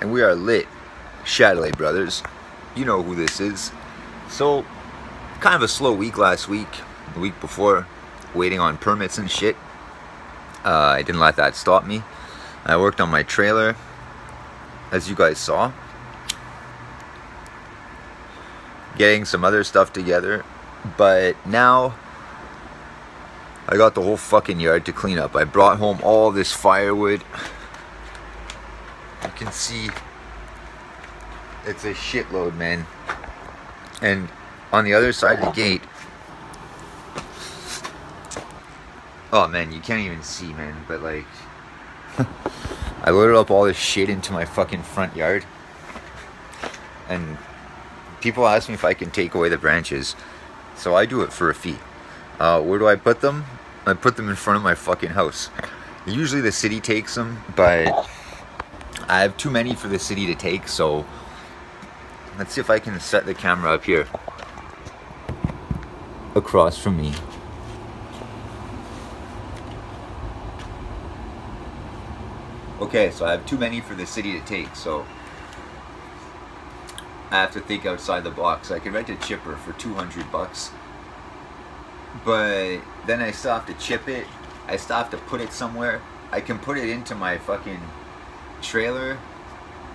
and we are lit. Chatelet Brothers. You know who this is. So, kind of a slow week last week, the week before, waiting on permits and shit. I didn't let that stop me. I worked on my trailer, as you guys saw. Getting some other stuff together. But now, I got the whole fucking yard to clean up. I brought home all this firewood. You can see it's a shitload, man. And on the other side of the gate, oh man, you can't even see, man, but like, I loaded up all this shit into my fucking front yard, and people ask me if I can take away the branches, so I do it for a fee. Where do I put them? I put them in front of my fucking house. Usually the city takes them, but I have too many for the city to take, so let's see if I can set the camera up here across from me. Okay, so I have too many for the city to take, so I have to think outside the box. I can rent a chipper for $200, but then I still have to chip it. I still have to put it somewhere. I can put it into my fucking trailer,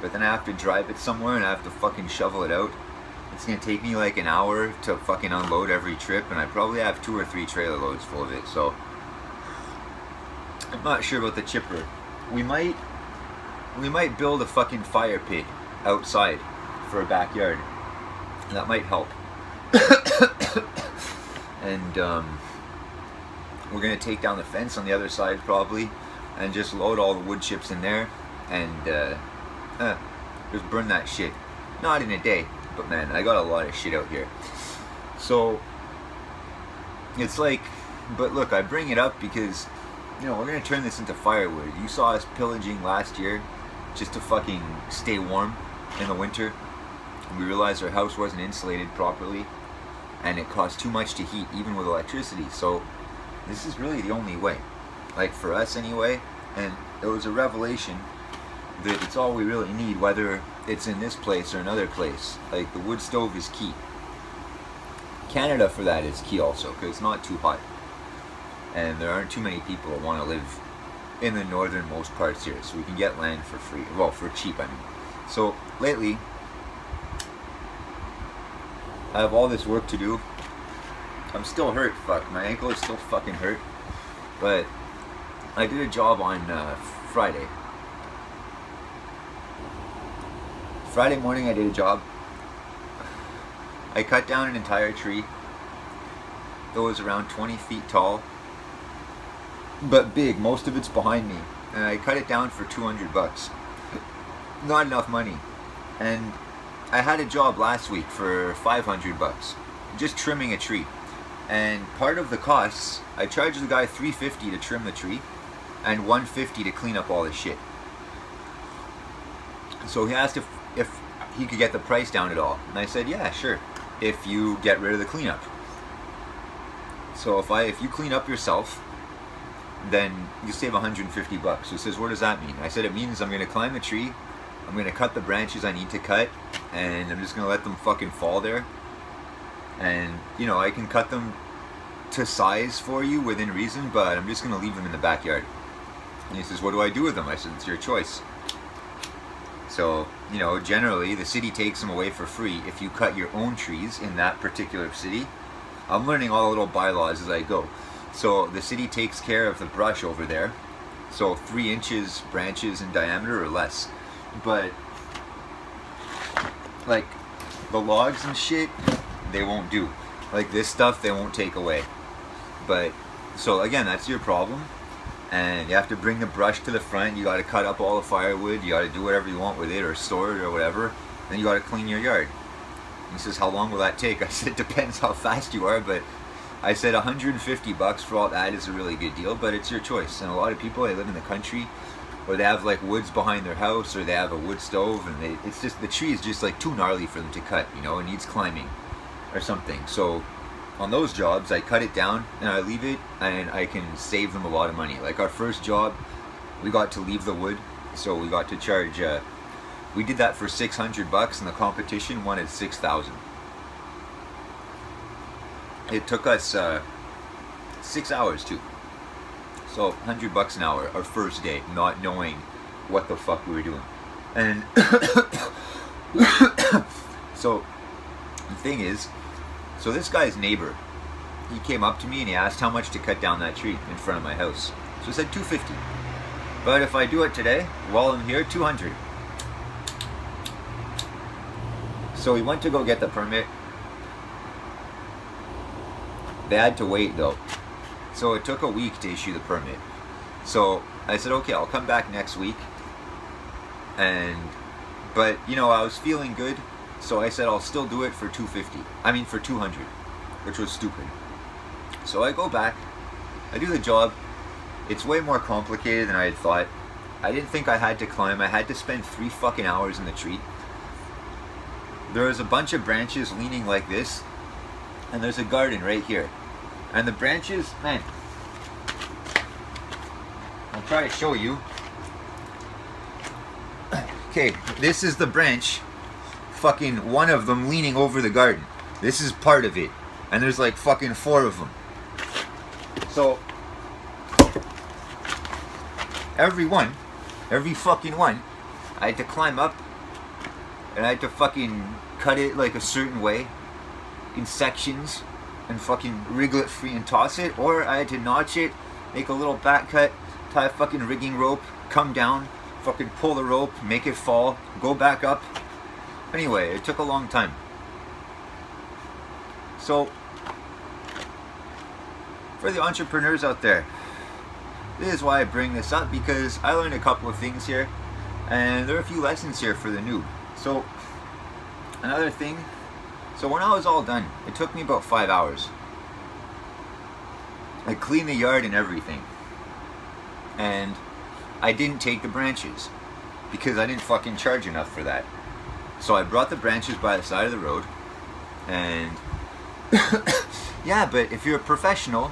but then I have to drive it somewhere and I have to fucking shovel it out. It's gonna take me like an hour to fucking unload every trip, and I probably have 2 or 3 trailer loads full of it, so I'm not sure about the chipper. We might build a fucking fire pit outside for a backyard. That might help. And we're gonna take down the fence on the other side probably, and just load all the wood chips in there, and just burn that shit. Not in a day, but man, I got a lot of shit out here. So it's like, but look, I bring it up because, you know, we're gonna turn this into firewood. You saw us pillaging last year just to fucking stay warm in the winter. We realized our house wasn't insulated properly, and it cost too much to heat, even with electricity. So this is really the only way, like for us anyway. And it was a revelation that it's all we really need, whether it's in this place or another place. Like, the wood stove is key. Canada for that is key also, because it's not too hot, and there aren't too many people that want to live in the northernmost parts here, so we can get land for free, well, for cheap, I mean. So lately I have all this work to do. I'm still hurt, fuck, my ankle is still fucking hurt, but I did a job on Friday morning. I did a job. I cut down an entire tree that was around 20 feet tall, but big. Most of it's behind me, and I cut it down for $200. Not enough money. And I had a job last week for $500, just trimming a tree. And part of the costs, I charged the guy $350 to trim the tree, and $150 to clean up all his shit. So he asked if he could get the price down at all, and I said, yeah, sure, if you get rid of the cleanup. So if you clean up yourself, then you save $150. So he says, what does that mean? I said, it means I'm going to climb the tree, I'm going to cut the branches I need to cut, and I'm just going to let them fucking fall there. And, you know, I can cut them to size for you within reason, but I'm just going to leave them in the backyard. And he says, what do I do with them? I said, it's your choice. So, you know, generally the city takes them away for free if you cut your own trees in that particular city. I'm learning all the little bylaws as I go. So the city takes care of the brush over there, so 3 inches branches in diameter or less. But like the logs and shit, they won't do. Like this stuff they won't take away. But so again, that's your problem, and you have to bring the brush to the front. You got to cut up all the firewood, you got to do whatever you want with it, or store it or whatever. Then you got to clean your yard. He says, how long will that take? I said, depends how fast you are, but I said $150 for all that is a really good deal, but it's your choice. And a lot of people, they live in the country, or they have like woods behind their house, or they have a wood stove, and it's just, the tree is just like too gnarly for them to cut, you know, it needs climbing or something. So on those jobs, I cut it down and I leave it, and I can save them a lot of money. Like our first job, we got to leave the wood, so we got to charge We did that for $600 and the competition wanted 6,000. It took us 6 hours too. So $100 an hour, our first day, not knowing what the fuck we were doing. And so the thing is, so this guy's neighbor, he came up to me and he asked how much to cut down that tree in front of my house. So I said $250. But if I do it today, while I'm here, $200. So we went to go get the permit. They had to wait though. So it took a week to issue the permit. So I said, okay, I'll come back next week. But you know, I was feeling good. So I said, I'll still do it for for 200, which was stupid. So I go back, I do the job. It's way more complicated than I had thought. I didn't think I had to climb. I had to spend 3 fucking hours in the tree. There was a bunch of branches leaning like this, and there's a garden right here. And the branches, man, I'll try to show you. Okay, this is the branch, fucking one of them leaning over the garden. This is part of it. And there's like fucking 4 of them. So, every fucking one, I had to climb up, and I had to fucking cut it like a certain way, in sections, and fucking wriggle it free and toss it, or I had to notch it, make a little back cut, tie a fucking rigging rope, come down, fucking pull the rope, make it fall, go back up. Anyway, it took a long time. So, for the entrepreneurs out there, this is why I bring this up, because I learned a couple of things here, and there are a few lessons here for the noob. So, another thing, so when I was all done, it took me about 5 hours. I cleaned the yard and everything, and I didn't take the branches, because I didn't fucking charge enough for that. So I brought the branches by the side of the road, and yeah, but if you're a professional,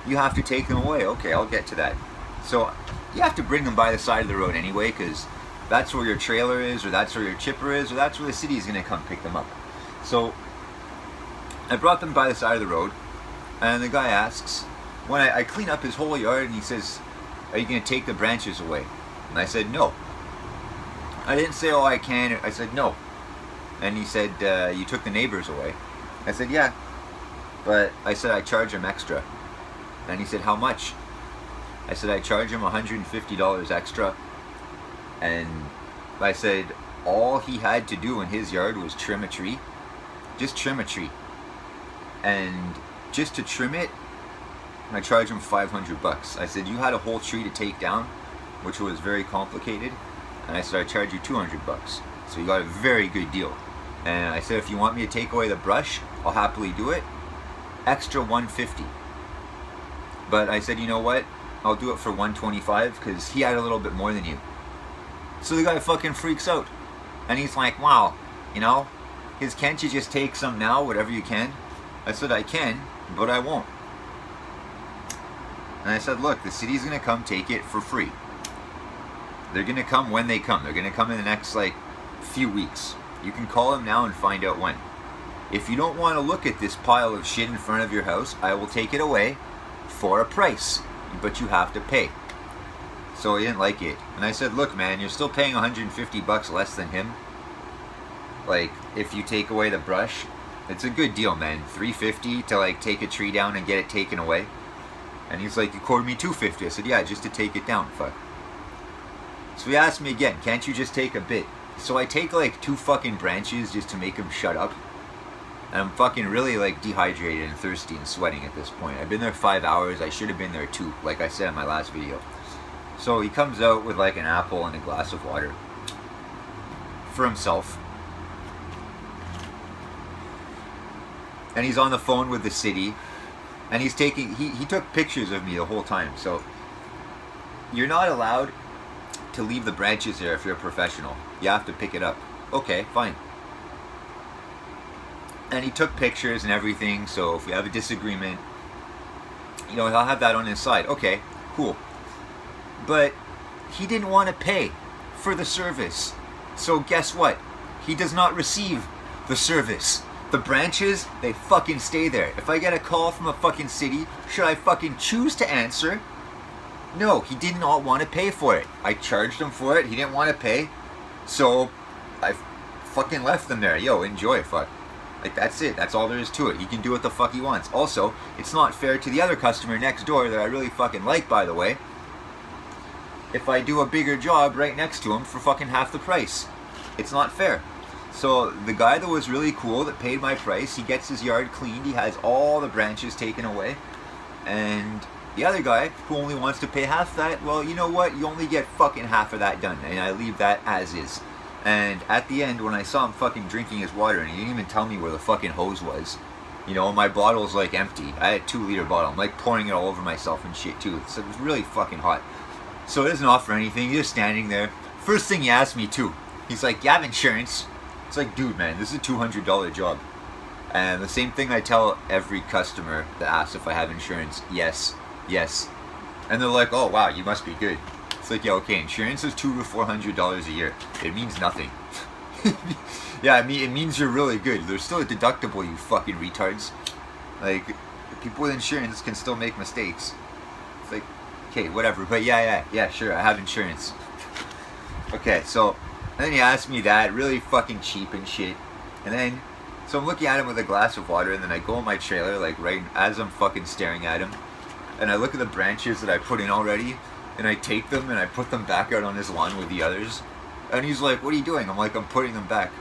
you have to take them away. Okay, I'll get to that. So you have to bring them by the side of the road anyway, because that's where your trailer is, or that's where your chipper is, or that's where the city is going to come pick them up. So I brought them by the side of the road, and the guy asks, when I clean up his whole yard, and he says, are you going to take the branches away? And I said, no. I didn't say, oh, I can. I said, no. And he said, you took the neighbors away. I said, yeah. But I said, I charge him extra. And he said, how much? I said, I charge him $150 extra. And I said, all he had to do in his yard was trim a tree. Just trim a tree. And just to trim it, I charged him $500. I said, you had a whole tree to take down, which was very complicated. And I said, I charge you $200. So you got a very good deal. And I said, if you want me to take away the brush, I'll happily do it. Extra $150. But I said, you know what? I'll do it for $125, because he had a little bit more than you. So the guy fucking freaks out. And he's like, wow, you know, can't you just take some now, whatever you can? I said, I can, but I won't. And I said, look, the city's going to come take it for free. They're going to come when they come. They're going to come in the next, few weeks. You can call them now and find out when. If you don't want to look at this pile of shit in front of your house, I will take it away for a price. But you have to pay. So he didn't like it. And I said, look, man, you're still paying $150 less than him. If you take away the brush, it's a good deal, man. $350 to, take a tree down and get it taken away. And he's like, you quoted me $250. I said, yeah, just to take it down, fuck. So he asked me again, can't you just take a bit? So I take 2 fucking branches just to make him shut up. And I'm fucking really dehydrated and thirsty and sweating at this point. I've been there 5 hours. I should have been there 2, like I said in my last video. So he comes out with an apple and a glass of water for himself. And he's on the phone with the city. And he's taking, he took pictures of me the whole time. So you're not allowed to leave the branches there if you're a professional. You have to pick it up. Okay, fine. And he took pictures and everything, so if we have a disagreement, he'll have that on his side. Okay, cool. But he didn't want to pay for the service. So guess what? He does not receive the service. The branches, they fucking stay there. If I get a call from a fucking city, should I fucking choose to answer? No, he did not want to pay for it. I charged him for it. He didn't want to pay. So I fucking left them there. Yo, enjoy, fuck. Like, that's it. That's all there is to it. He can do what the fuck he wants. Also, it's not fair to the other customer next door that I really fucking like, by the way, if I do a bigger job right next to him for fucking half the price. It's not fair. So the guy that was really cool, that paid my price, he gets his yard cleaned. He has all the branches taken away. And the other guy, who only wants to pay half that, well, you know what? You only get fucking half of that done. And I leave that as is. And at the end, when I saw him fucking drinking his water, and he didn't even tell me where the fucking hose was. You know, my bottle's like empty. I had a 2-liter bottle. I'm like pouring it all over myself and shit too. So it was really fucking hot. So he doesn't offer anything. He's just standing there. First thing he asked me too, he's like, "You have insurance?" It's like, dude, man, this is a $200 job. And the same thing I tell every customer that asks if I have insurance. Yes, yes. And they're like, "Oh wow, you must be good." It's like, yeah, okay, insurance is $200 to $400 a year. It means nothing. Yeah, I mean, it means you're really good. There's still a deductible, you fucking retards. Like, people with insurance can still make mistakes. It's like, okay, whatever. But yeah, sure, I have insurance. Okay, so, and then he asked me that, really fucking cheap and shit. And then, so I'm looking at him with a glass of water, and then I go in my trailer, like right as I'm fucking staring at him. And I look at the branches that I put in already, and I take them and I put them back out on his lawn with the others. And he's like, "What are you doing?" I'm like, "I'm putting them back."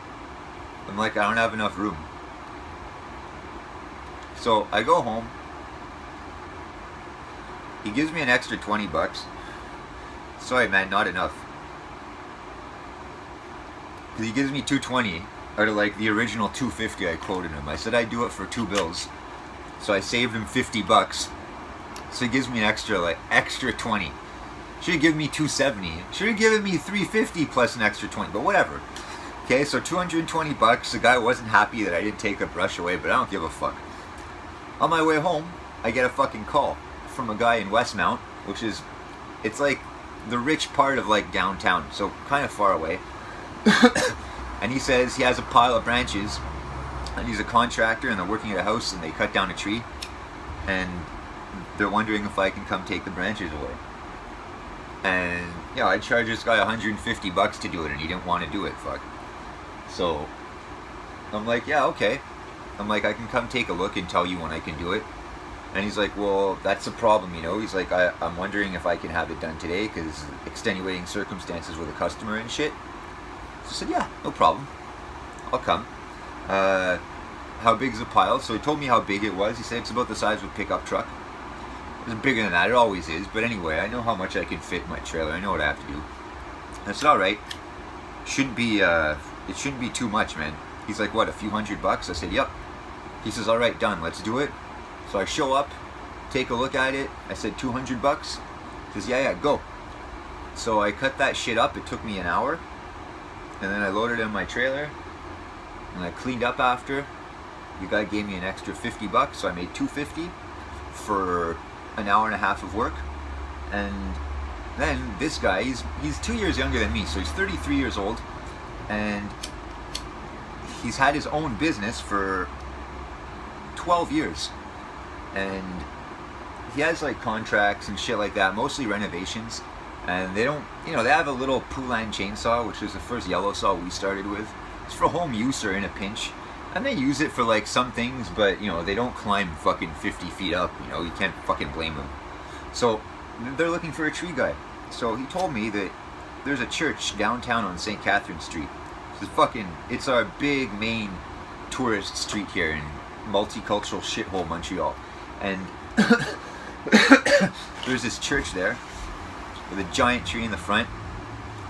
I'm like, "I don't have enough room." So I go home. He gives me an extra $20. Sorry, man, not enough. Because he gives me $220 out of like the original $250 I quoted him. I said I'd do it for 2 bills. So I saved him $50. So he gives me an extra 20. Should have given me $270. Should have given me $350 plus an extra 20, but whatever. Okay, so $220. The guy wasn't happy that I didn't take a brush away, but I don't give a fuck. On my way home, I get a fucking call from a guy in Westmount, which is, it's like the rich part of like downtown, so kind of far away. And he says he has a pile of branches, and he's a contractor, and they're working at a house, and they cut down a tree, and they're wondering if I can come take the branches away. And, yeah, I charged this guy $150 to do it, and he didn't want to do it, fuck. So, I'm like, yeah, okay. I'm like, I can come take a look and tell you when I can do it. And he's like, well, that's the problem, you know. He's like, I'm wondering if I can have it done today, because extenuating circumstances with a customer and shit. So I said, yeah, no problem. I'll come. How big's the pile? So he told me how big it was. He said it's about the size of a pickup truck. It's bigger than that, it always is, but anyway, I know how much I can fit in my trailer, I know what I have to do. I said, alright, it shouldn't be too much, man. He's like, what, a few $100? I said, yep. He says, alright, done, let's do it. So I show up, take a look at it, I said, $200? He says, yeah, go. So I cut that shit up, it took me an hour, and then I loaded it in my trailer, and I cleaned up after. The guy gave me an extra $50, so I made $250 for an hour and a half of work. And then this guy, he's 2 years younger than me, so he's 33 years old, and he's had his own business for 12 years, and he has like contracts and shit like that, mostly renovations. And they don't, you know, they have a little Poulan chainsaw, which was the first yellow saw we started with. It's for home use or in a pinch. And they use it for like some things, but you know, they don't climb fucking 50 feet up, you know, you can't fucking blame them. So they're looking for a tree guy. So he told me that there's a church downtown on St. Catherine Street. It's our big main tourist street here in multicultural shithole Montreal. And there's this church there with a giant tree in the front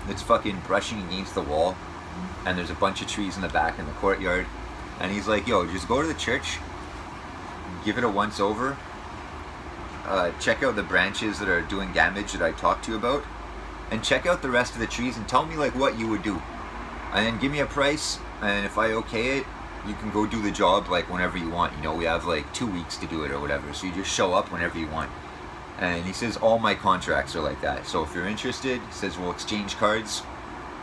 that's fucking brushing against the wall. And there's a bunch of trees in the back in the courtyard. And he's like, yo, just go to the church, give it a once over, check out the branches that are doing damage that I talked to you about, and check out the rest of the trees and tell me like what you would do. And then give me a price, and if I okay it, you can go do the job like whenever you want. You know, we have like 2 weeks to do it or whatever, so you just show up whenever you want. And he says all my contracts are like that. So if you're interested, he says we'll exchange cards,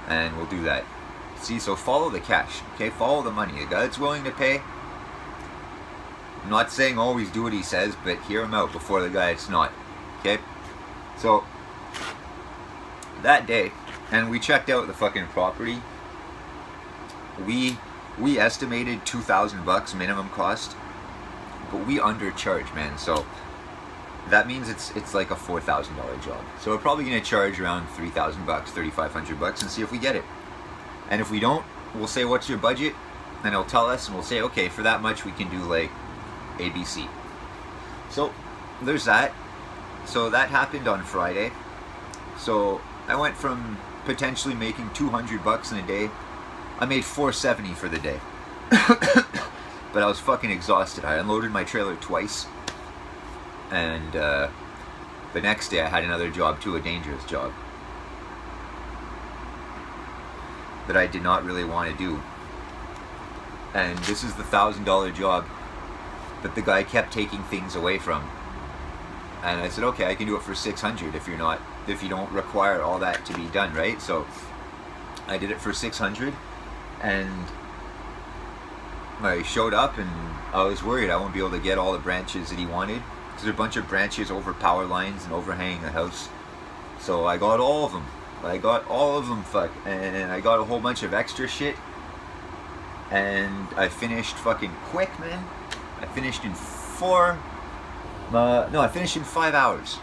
and we'll do that. See, so follow the cash, okay? Follow the money. A guy that's willing to pay. I'm not saying always do what he says, but hear him out before the guy that's not, okay? So, that day, and we checked out the fucking property. We estimated $2,000 minimum cost, but we undercharged, man. So that means it's like a $4,000 job. So we're probably gonna charge around $3,000, $3,500, and see if we get it. And if we don't, we'll say, what's your budget? And he'll tell us, and we'll say, okay, for that much we can do like ABC. So there's that. So that happened on Friday. So I went from potentially making $200 in a day. I made $470 for the day. But I was fucking exhausted. I unloaded my trailer twice. And the next day I had another job too, a dangerous job that I did not really want to do. And this is the $1,000 job that the guy kept taking things away from. And I said, okay, I can do it for $600 if you don't require all that to be done, right? So I did it for $600, and I showed up, and I was worried I won't be able to get all the branches that he wanted, because there are a bunch of branches over power lines and overhanging the house. So I got all of them. Fuck. And I got a whole bunch of extra shit. And I finished fucking quick, man. I finished in 5 hours.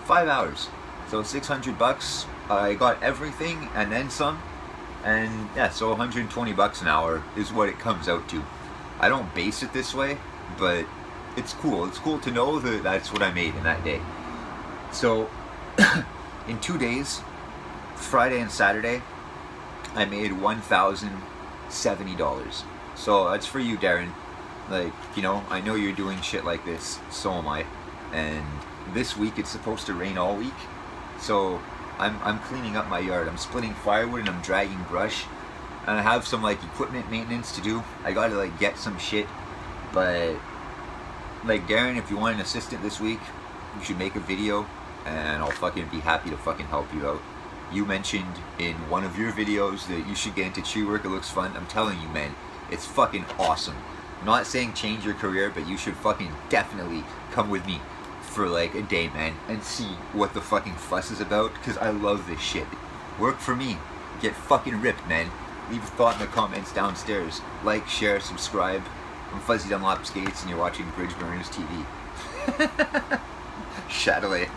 5 hours. So $600. I got everything and then some. And yeah, so $120 an hour is what it comes out to. I don't base it this way, but it's cool. It's cool to know that that's what I made in that day. So in 2 days, Friday and Saturday, I made $1,070. So that's for you, Darren. Like, you know, I know you're doing shit like this, so am I. And this week it's supposed to rain all week, so I'm cleaning up my yard. I'm splitting firewood and I'm dragging brush, and I have some like equipment maintenance to do. I gotta like get some shit, but like, Darren, if you want an assistant this week, you should make a video, and I'll fucking be happy to fucking help you out. You mentioned in one of your videos that you should get into tree work. It looks fun. I'm telling you, man, it's fucking awesome. I'm not saying change your career, but you should fucking definitely come with me for like a day, man, and see what the fucking fuss is about, because I love this shit. Work for me. Get fucking ripped, man. Leave a thought in the comments downstairs. Like, share, subscribe. I'm Fuzzy Dunlop Skates, and you're watching Bridge Burners TV. Shadoway.